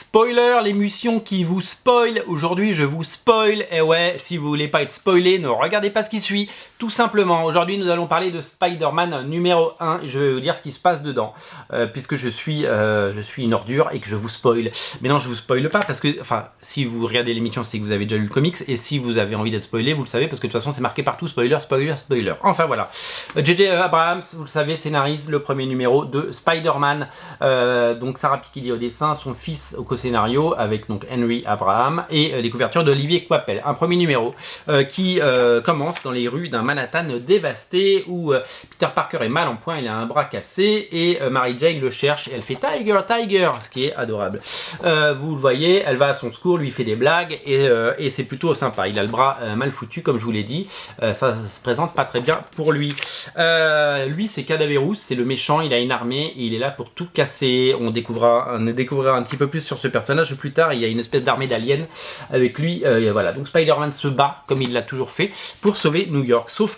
spoiler, l'émission qui vous spoil. Aujourd'hui, je vous spoil. Et ouais, si vous voulez pas être spoilé, ne regardez pas ce qui suit. Tout simplement, aujourd'hui, nous allons parler de Spider-Man numéro 1. Je vais vous dire ce qui se passe dedans. Puisque je suis une ordure et que je vous spoil. Mais non, je vous spoil pas parce que, enfin, si vous regardez l'émission, c'est que vous avez déjà lu le comics. Et si vous avez envie d'être spoilé, vous le savez parce que de toute façon, c'est marqué partout spoiler, spoiler, spoiler. Enfin voilà. J.J. Abrams, vous le savez, scénarise le premier numéro de Spider-Man. Donc Sarah Picchilli au dessin, son fils au co-scénario avec donc Henry Abraham et les couvertures d'Olivier Coipel. Un premier numéro qui commence dans les rues d'un Manhattan dévasté où Peter Parker est mal en point, il a un bras cassé et Mary Jane le cherche et elle fait Tiger, Tiger, ce qui est adorable. Vous le voyez, elle va à son secours, lui fait des blagues et c'est plutôt sympa. Il a le bras mal foutu comme je vous l'ai dit, ça se présente pas très bien pour lui. Lui c'est Cadaverous, c'est le méchant, il a une armée et il est là pour tout casser. On découvrira un petit peu plus sur ce personnage plus tard. Il y a une espèce d'armée d'aliens avec lui. Voilà, donc Spider-Man se bat comme il l'a toujours fait pour sauver New York. Sauf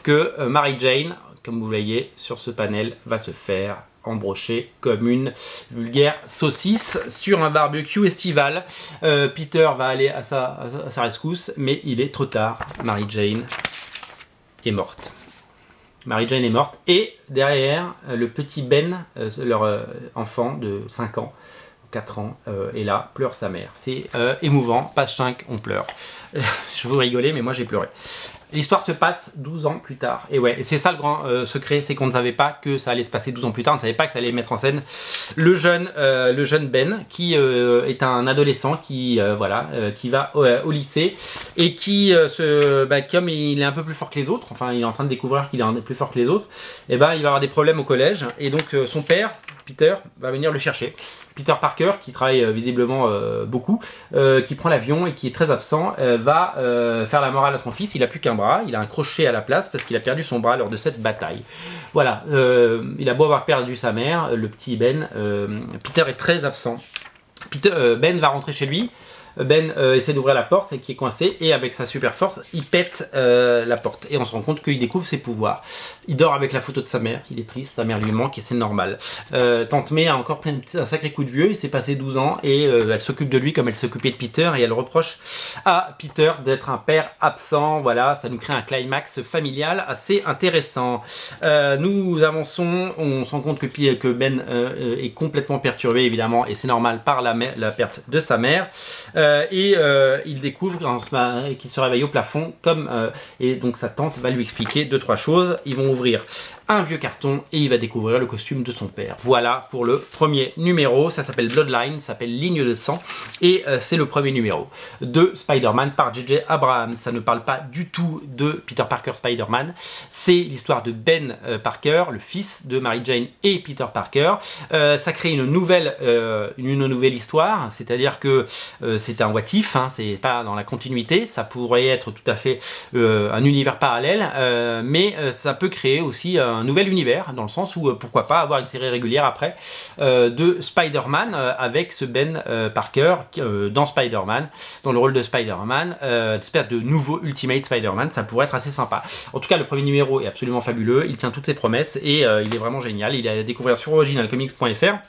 que Mary Jane, comme vous voyez sur ce panel, va se faire embrocher comme une vulgaire saucisse sur un barbecue estival. Peter va aller à sa rescousse, mais il est trop tard. Mary Jane est morte. Mary Jane est morte et derrière le petit Ben, leur enfant de 5 ans, 4 ans, est là, pleure sa mère. C'est émouvant, page 5, on pleure. Je vous rigoler, mais moi j'ai pleuré. L'histoire se passe 12 ans plus tard. Et ouais, et c'est ça le grand secret, c'est qu'on ne savait pas que ça allait se passer 12 ans plus tard, on ne savait pas que ça allait mettre en scène le jeune Ben, qui est un adolescent qui va au lycée, et qui, comme il est un peu plus fort que les autres, enfin il est en train de découvrir qu'il est plus fort que les autres, et ben il va avoir des problèmes au collège, et donc son père, Peter, va venir le chercher. Peter Parker, qui travaille visiblement beaucoup, qui prend l'avion et qui est très absent, va faire la morale à son fils. Il n'a plus qu'un bras, il a un crochet à la place parce qu'il a perdu son bras lors de cette bataille. Voilà, il a beau avoir perdu sa mère, le petit Ben, Peter est très absent. Ben va rentrer chez lui. Ben essaie d'ouvrir la porte, qui est coincée, et avec sa super force, il pète la porte. Et on se rend compte qu'il découvre ses pouvoirs. Il dort avec la photo de sa mère, il est triste, sa mère lui manque et c'est normal. Tante May a encore pris un sacré coup de vieux, il s'est passé 12 ans et elle s'occupe de lui comme elle s'occupait de Peter, et elle reproche à Peter d'être un père absent. Voilà, ça nous crée un climax familial assez intéressant. Nous avançons, on se rend compte que Ben est complètement perturbé évidemment, et c'est normal par la perte de sa mère. Il découvre qu'il se réveille au plafond et donc sa tante va lui expliquer 2-3 choses. Ils vont ouvrir un vieux carton et il va découvrir le costume de son père. Voilà pour le premier numéro, ça s'appelle Bloodline, ça s'appelle Ligne de sang, et c'est le premier numéro de Spider-Man par J.J. Abrams. Ça ne parle pas du tout de Peter Parker Spider-Man, c'est l'histoire de Ben Parker, le fils de Mary Jane et Peter Parker. Ça crée une nouvelle histoire, c'est-à-dire que c'est un what if, hein, c'est pas dans la continuité, ça pourrait être tout à fait un univers parallèle, mais ça peut créer aussi un nouvel univers, dans le sens où pourquoi pas avoir une série régulière après de Spider-Man avec ce Ben Parker dans Spider-Man, dans le rôle de Spider-Man, espèce de nouveau Ultimate Spider-Man. Ça pourrait être assez sympa. En tout cas, le premier numéro est absolument fabuleux, il tient toutes ses promesses et il est vraiment génial. Il est à découvrir sur originalcomics.fr.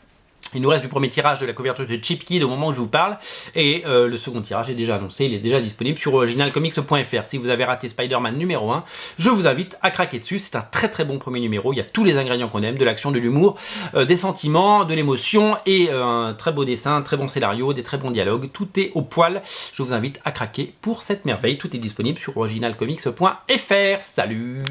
Il nous reste du premier tirage de la couverture de Cheap Kid au moment où je vous parle, et le second tirage est déjà annoncé, il est déjà disponible sur originalcomics.fr. Si vous avez raté Spider-Man numéro 1, je vous invite à craquer dessus, c'est un très très bon premier numéro, il y a tous les ingrédients qu'on aime, de l'action, de l'humour, des sentiments, de l'émotion, et un très beau dessin, un très bon scénario, des très bons dialogues, tout est au poil. Je vous invite à craquer pour cette merveille, tout est disponible sur originalcomics.fr. Salut!